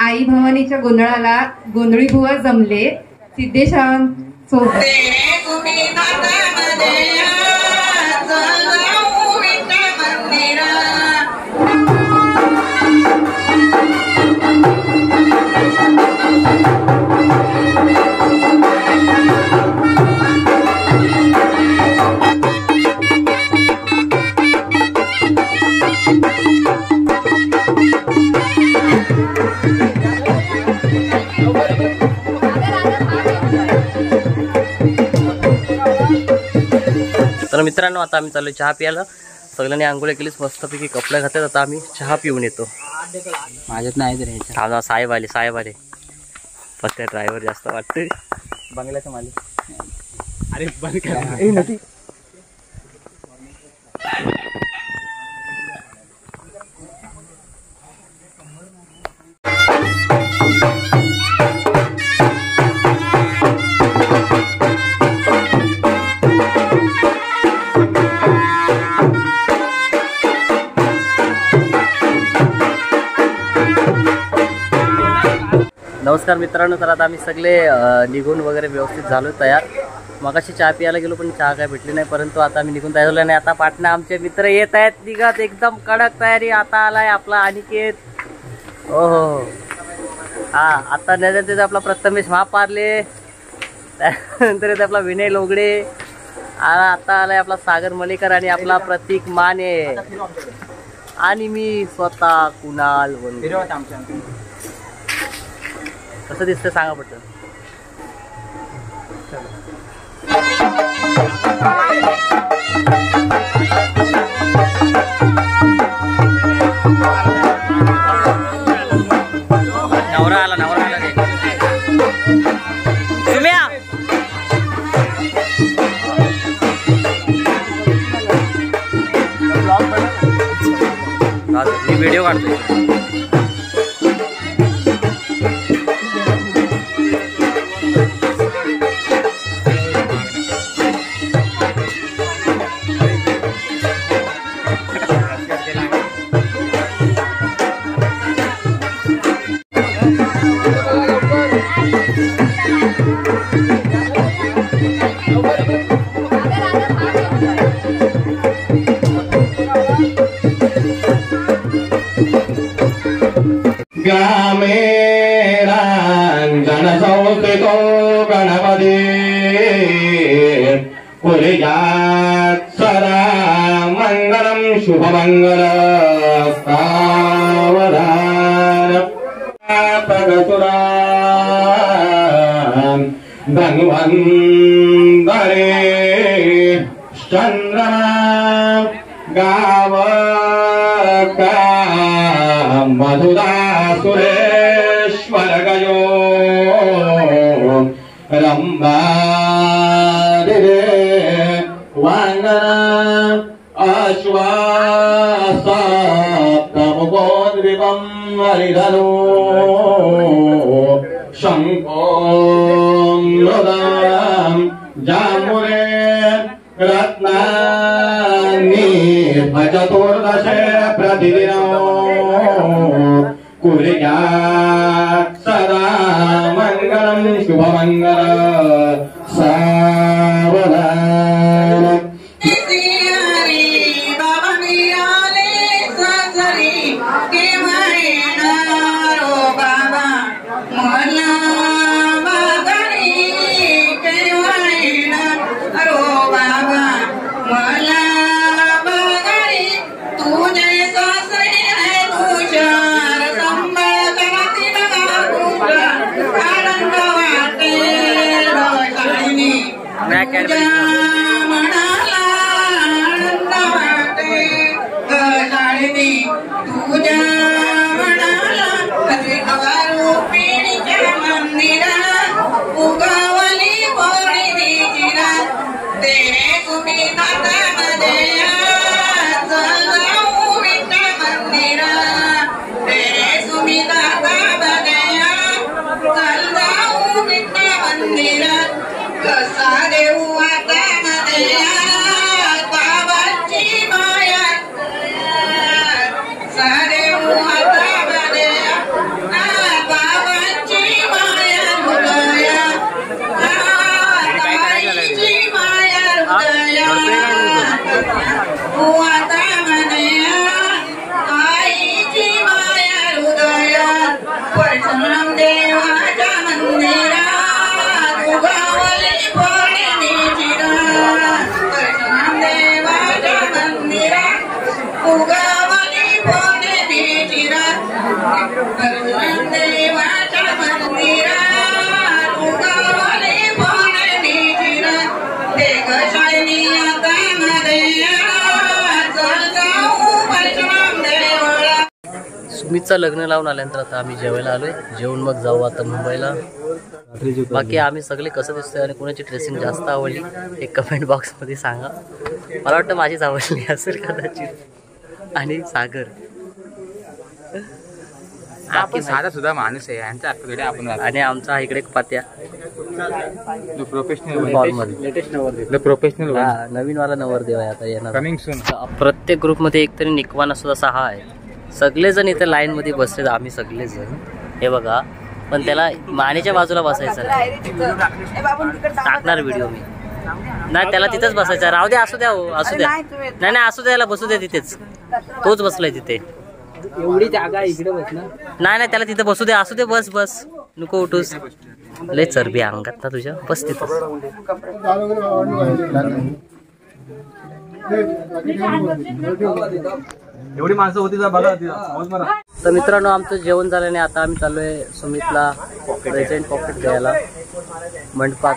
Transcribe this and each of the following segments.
आई भवानीच्या गोंधळाला गोंधळी बुवा जमले सिद्धेशांसोबत. तर मित्रांनो आता आम्ही चाललो चहा प्यायला. सगळ्यांनी आंघोळ केलीच मस्तपैकी कपडे घातले. आता आम्ही चहा पिऊन येतो. माझ्यात नाही तर साहेब आले पण त्या ड्रायव्हर जास्त वाटते बंगल्याचा मालिक. अरे बंद कर. नमस्कार मित्रांनो. तर आता आम्ही सगळे निघून वगैरे व्यवस्थित झालो तयार. मगाशी चहा प्यायला गेलो पण चहा काय भेटली नाही. परंतु आता आम्ही निघून तयार झालो आणि आता पाटणा आमचे मित्र येत आहेत निघत. एकदम कडक तयारी. आता आलाय आपला अनिकेत. हो हा आता नजर आपला प्रथमेश महापारले. त्यानंतर येते आपला विनय लोगडे. आता आलाय आपला सागर मलेकर आणि आपला प्रतीक माने आणि मी स्वतः कुणाल वनगे. कसं दिसतं सांगा पटकन. नवरा आला रे सुम्या. मी व्हिडिओ काढतोय. गणसंस्थितो गणपती कुर्यात् सदा मंगलम शुभमंगल. सावधान पगसुरा धन्वन्तरे चंद्रमा गावका मधुरा सुरेश्वर गयो रंबादिरे वांगना अश्वासप्तमुखोद्रिपं हरिधरो शंको मृदां जामुने रत्नानि चतुर्दशे प्रतिदिनो कुर्यात् सदा मंगलम शुभमंगल. सावधान कसा देऊ आता सुमितचं लग्न लावून आल्यानंतर आता आम्ही जेवायला आलोय. जेवून मग जाऊ आता मुंबईला. बाकी आम्ही सगळे कसं दिसतोय आणि कोणाची ड्रेसिंग जास्त आवडली हे कमेंट बॉक्स मध्ये सांगा. मला वाटतं माझीच आवडली असेल कदाचित. आणि सागर आपण साधा सुद्धा माणूस आहे यांच्या आतकडे आपण आणि आमचा इकडे पात्या प्रोफेशनल नवीन वाला नवरदेव आहे आता येणार. Coming soon. प्रत्येक ग्रुपमध्ये एकतरी निकवाना सुद्धा 6 आहे. सगळेजण इथे लाईन मध्ये बसले आम्ही सगळेजण. हे बघा पण त्याला मानेच्या बाजूला बसायचं टाकणार व्हिडिओ मी. नाही त्याला तिथेच बसायचं. राहू द्या असू द्या असू द्या. नाही नाही असू द्यायला बसू द्या तिथेच. तोच बसलाय तिथे. एवढी जागा इकडे बसणार नाही नाही त्याला तिथे बसू दे. असू दे बस बस नको उठूस. लय चरबी अंगात ना तुझ्या. बस तिथं. एवढी माणसं होती बघा. तर मित्रांनो आमचं जेवण झाल्याने आता आम्ही चाललोय सुमितला प्रेझेंट पॉकेट द्यायला मंडपात.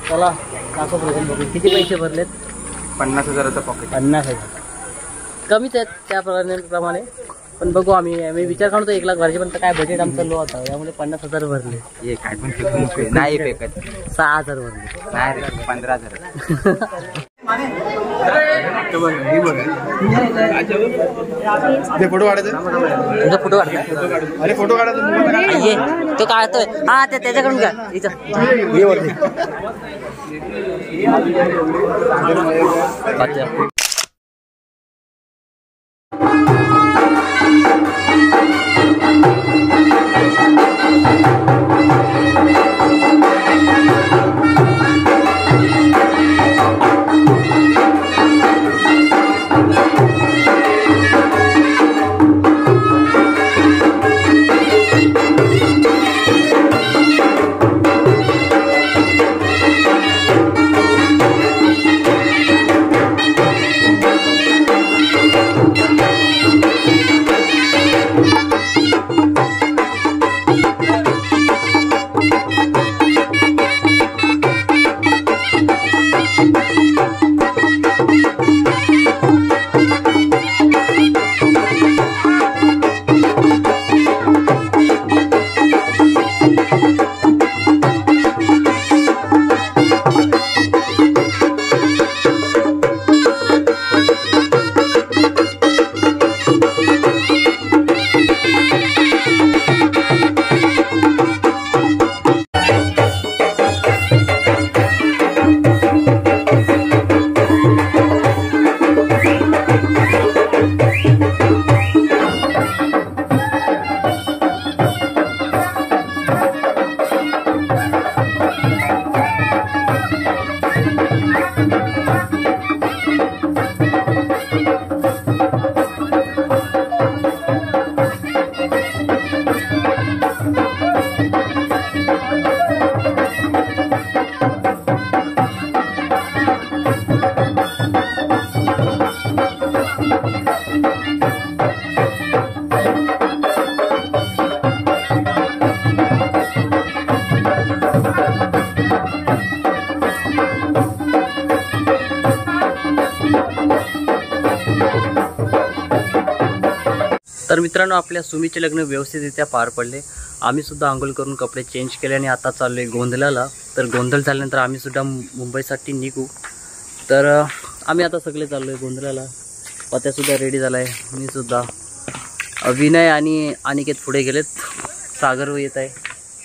चला दाखव प्रेझेंट पॉकेट. किती पैसे भरलेत? 50,000चं पॉकेट. 50,000 कमीच आहेत त्याप्रमाणे. पण बघू आम्ही विचार करतो 1 लाख भरायचे पण काय बजेट आमचं लो होता त्यामुळे 50,000 भरले. हे काय पण नाही पेकत. 6,000 भरले. नाही 15,000. फोटो काढायचा. तुझा फोटो काढता? अरे फोटो काढायचा तो काढतोय. हा त्याच्याकडून का इथं तर मित्रांनो आपल्या सुमीचे लग्न व्यवस्थितरित्या पार पडले. आम्ही सुद्धा आंघोळ करून कपडे चेंज केले आणि आता चाललोय गोंधळाला. तर गोंधळ झाल्यानंतर आम्ही सुद्धा मुंबईसाठी निघू. तर आम्ही आता सगळे चाललोय गोंधळाला. पत्यासुद्धा रेडी झाला आहे. मी सुद्धा. विनय आणि अनिकेत पुढे गेलेत. सागर येत आहे.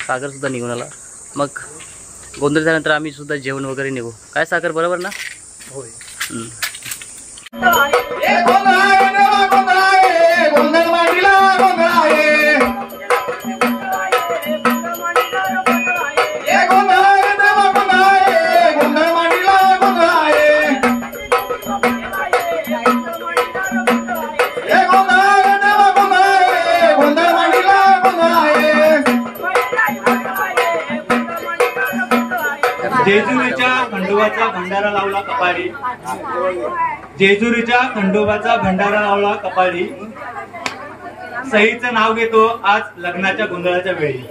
सागरसुद्धा निघून आला. मग गोंधळ झाल्यानंतर आम्ही सुद्धा जेवण वगैरे निघू. काय सागर बरोबर ना? होय. जेजुरीच्या खंडोबाचा भंडारा लावला कपाळी, जेजुरीच्या खंडोबाचा भंडारा लावला कपाळी, सईचं नाव घेतो आज लग्नाच्या गोंधळाच्या वेळी.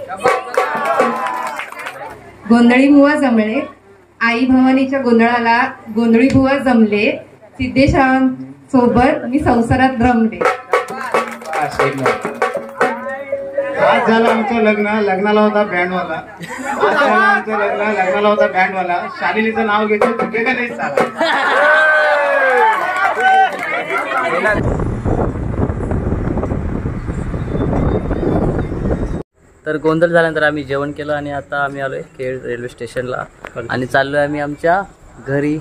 गोंधळी बुवा जमले, आई भवानीच्या गोंधळाला गोंधळी बुवा जमले, सिद्धेशांसोबत मी संसारात रमले. आज झालं आमचं लग्न, लग्नाला होता बँडवाला. आज झालं आमचं लग्न, लग्नाला होता बँडवाला. शालिनीचं नाव घेतो तुझे का नाही साला. तर गोंधळ झाल्यानंतर आम्ही जेवण केलं आणि आता आम्ही आलोय खेड रेल्वे स्टेशनला आणि चाललोय आम्ही आमच्या घरी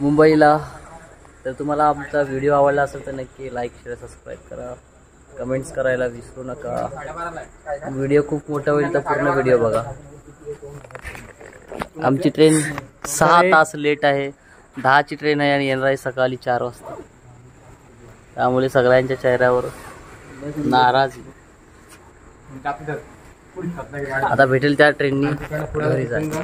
मुंबईला. तर तुम्हाला आमचा व्हिडिओ आवडला असेल तर नक्की लाईक शेअर सबस्क्राईब करा, कमेंट्स करायला विसरू नका. व्हिडिओ खूप मोठा होईल तर पूर्ण व्हिडिओ बघा. आमची ट्रेन 6 तास लेट आहे. 10ची ट्रेन आहे आणि येणार आहे सकाळी 4 वाजता. त्यामुळे सगळ्यांच्या चेहऱ्यावर नाराजी. आता भेटेल त्या ट्रेननी घरी जायचं.